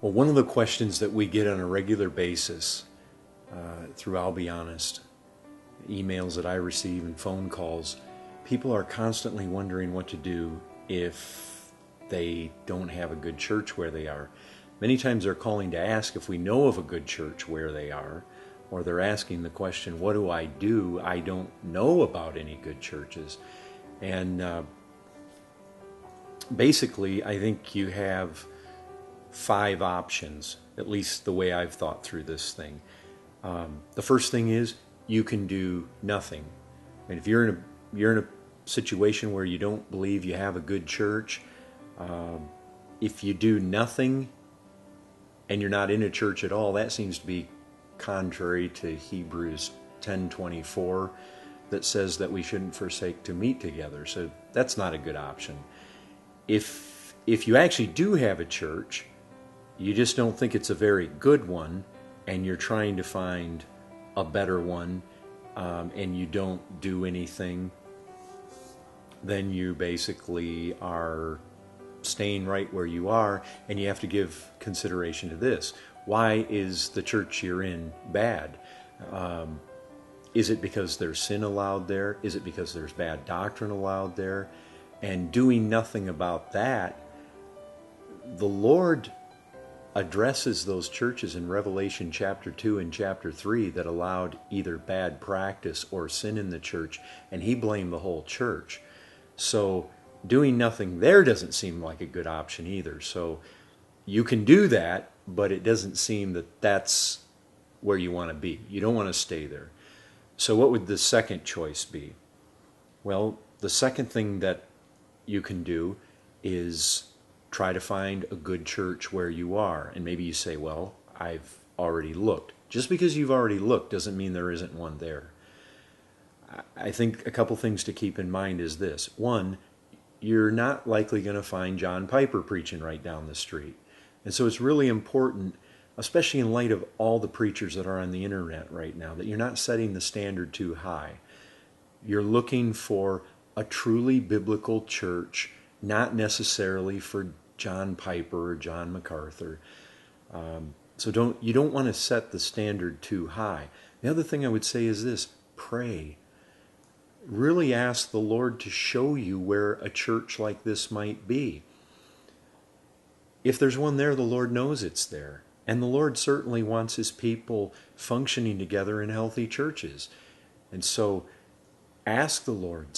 Well, one of the questions that we get on a regular basis through I'll Be Honest, emails that I receive and phone calls, people are constantly wondering what to do if they don't have a good church where they are. Many times they're calling to ask if we know of a good church where they are, or they're asking the question, what do? I don't know about any good churches. And basically, I think you have 5 options, at least the way I've thought through this thing. The first thing is you can do nothing. And if you're in a situation where you don't believe you have a good church, if you do nothing and you're not in a church at all, that seems to be contrary to Hebrews 10:24 that says that we shouldn't forsake to meet together. So that's not a good option. If you actually do have a church, you just don't think it's a very good one, and you're trying to find a better one, and you don't do anything, then you basically are staying right where you are, and you have to give consideration to this. Why is the church you're in bad? Is it because there's sin allowed there? Is it because there's bad doctrine allowed there? And doing nothing about that, the Lord addresses those churches in Revelation chapter 2 and chapter 3 that allowed either bad practice or sin in the church, and he blamed the whole church. So doing nothing there doesn't seem like a good option either. So you can do that, but it doesn't seem that that's where you want to be. You don't want to stay there. So what would the second choice be? Well, the second thing that you can do is try to find a good church where you are. And maybe you say, well, I've already looked. Just because you've already looked doesn't mean there isn't one there. I think a couple things to keep in mind is this. One, you're not likely going to find John Piper preaching right down the street. And so it's really important, especially in light of all the preachers that are on the internet right now, that you're not setting the standard too high. You're looking for a truly biblical church, not necessarily for John Piper or John MacArthur. So you don't want to set the standard too high. The other thing I would say is this: pray. Really ask the Lord to show you where a church like this might be. If there's one there, the Lord knows it's there. And the Lord certainly wants his people functioning together in healthy churches. And so ask the Lord.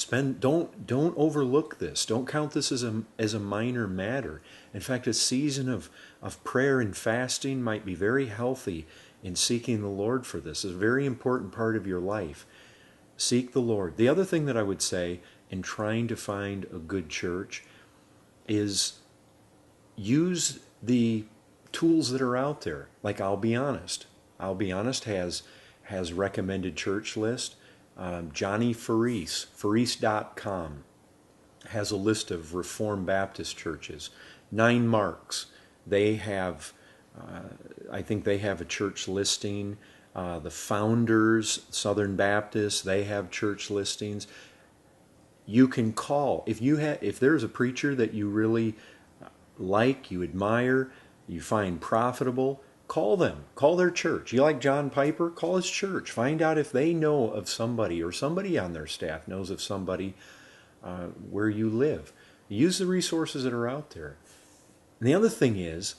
Don't overlook this. Don't count this as a minor matter. In fact, a season of prayer and fasting might be very healthy in seeking the Lord for this. It's a very important part of your life. Seek the Lord. The other thing that I would say in trying to find a good church is use the tools that are out there. Like I'll Be Honest. I'll Be Honest has recommended church list. Johnny Farese, Farese.com, has a list of Reformed Baptist churches. 9 Marks, they have, I think they have a church listing. The Founders, Southern Baptist, they have church listings. You can call. If there's a preacher that you really like, you admire, you find profitable, call them. Call their church. You like John Piper? Call his church. Find out if they know of somebody, or somebody on their staff knows of somebody where you live. Use the resources that are out there. And the other thing is,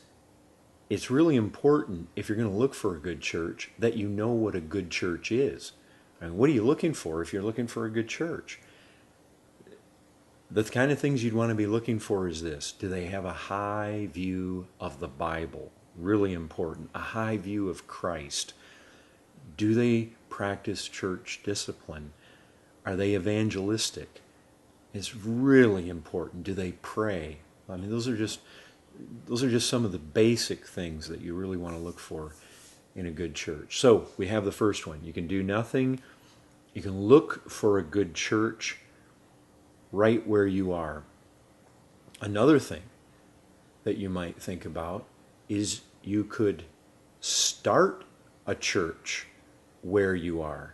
it's really important, if you're going to look for a good church, that you know what a good church is. And what are you looking for if you're looking for a good church? The kind of things you'd want to be looking for is this: do they have a high view of the Bible? Really important. A high view of Christ. Do they practice church discipline? Are they evangelistic? It's really important. Do they pray? I mean, those are just some of the basic things that you really want to look for in a good church. So we have the first one. You can do nothing. You can look for a good church right where you are. Another thing that you might think about is you could start a church where you are.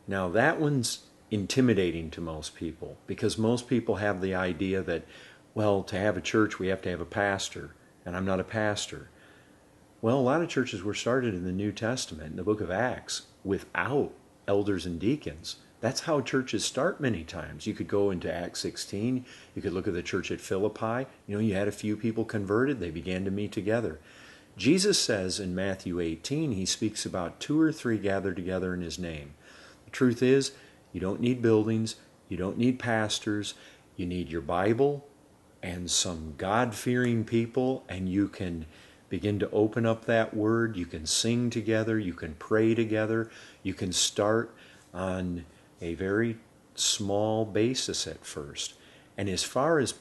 Now that one's intimidating to most people, because most people have the idea that, well, to have a church we have to have a pastor, and I'm not a pastor. Well, a lot of churches were started in the New Testament, in the book of Acts, without elders and deacons. That's how churches start many times. You could go into Acts 16. You could look at the church at Philippi. You had a few people converted. They began to meet together. Jesus says in Matthew 18, he speaks about 2 or 3 gathered together in his name. The truth is, you don't need buildings. You don't need pastors. You need your Bible and some God-fearing people, and you can begin to open up that word. You can sing together. You can pray together. You can start on a very small basis at first. And as far as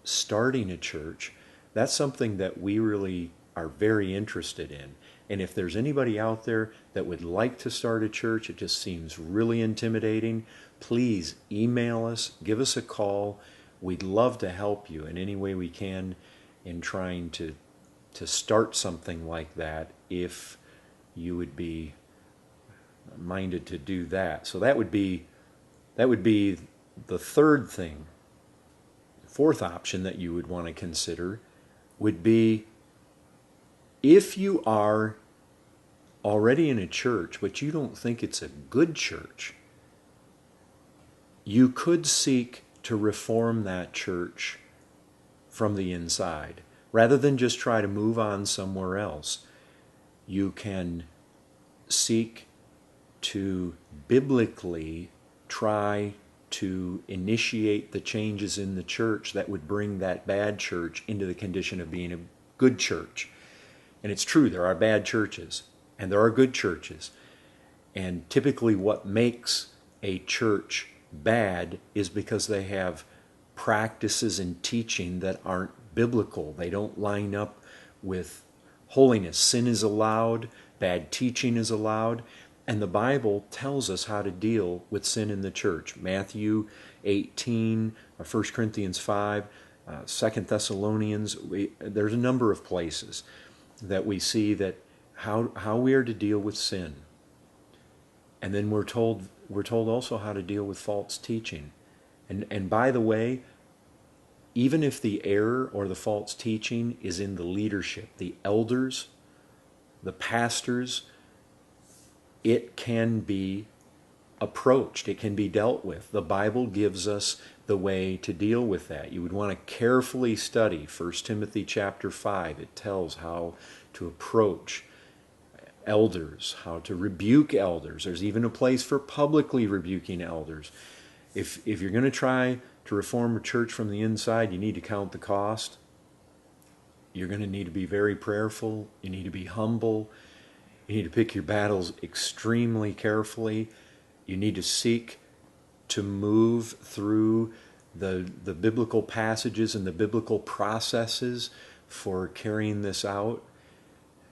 starting a church, that's something that we really are very interested in. And if there's anybody out there that would like to start a church, it just seems really intimidating, please email us, give us a call. We'd love to help you in any way we can in trying to start something like that, if you would be minded to do that. So that would be the third thing. The fourth option that you would want to consider would be, if you are already in a church but you don't think it's a good church, you could seek to reform that church from the inside. Rather than just try to move on somewhere else, you can seek to biblically try to initiate the changes in the church that would bring that bad church into the condition of being a good church. And it's true, there are bad churches and there are good churches. And typically what makes a church bad is because they have practices and teaching that aren't biblical. They don't line up with holiness. Sin is allowed, bad teaching is allowed, and the Bible tells us how to deal with sin in the church. Matthew 18, 1 Corinthians 5, 2 Thessalonians, there's a number of places that we see that how we are to deal with sin. And then we're told also how to deal with false teaching. And by the way, even if the error or the false teaching is in the leadership, the elders, the pastors, it can be approached. It can be dealt with. The Bible gives us the way to deal with that. You would want to carefully study 1 Timothy chapter 5. It tells how to approach elders, how to rebuke elders. There's even a place for publicly rebuking elders. If you're going to try to reform a church from the inside, you need to count the cost. You're going to need to be very prayerful. You need to be humble. You need to pick your battles extremely carefully. You need to seek to move through the biblical passages and the biblical processes for carrying this out.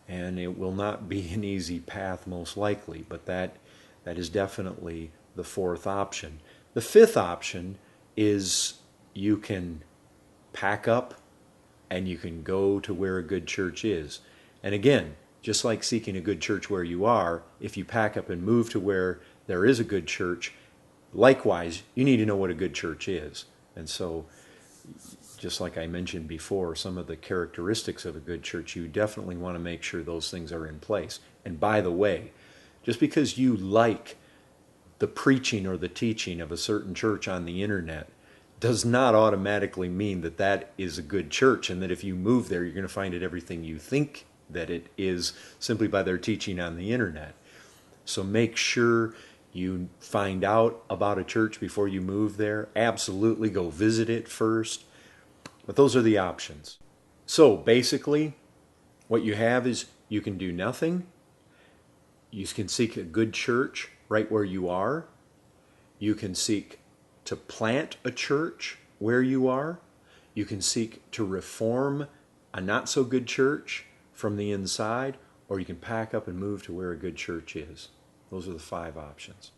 And it will not be an easy path, most likely, but that is definitely the fourth option. The fifth option is you can pack up and you can go to where a good church is. And again, just like seeking a good church where you are, if you pack up and move to where there is a good church, likewise, you need to know what a good church is. And so, just like I mentioned before, some of the characteristics of a good church, you definitely want to make sure those things are in place. And by the way, just because you like the preaching or the teaching of a certain church on the internet does not automatically mean that that is a good church, and that if you move there, you're going to find it everything you think that it is simply by their teaching on the internet. So make sure you find out about a church before you move there. Absolutely go visit it first. But those are the options. So basically, what you have is you can do nothing. You can seek a good church right where you are. You can seek to plant a church where you are. You can seek to reform a not so good church from the inside, or you can pack up and move to where a good church is. Those are the 5 options.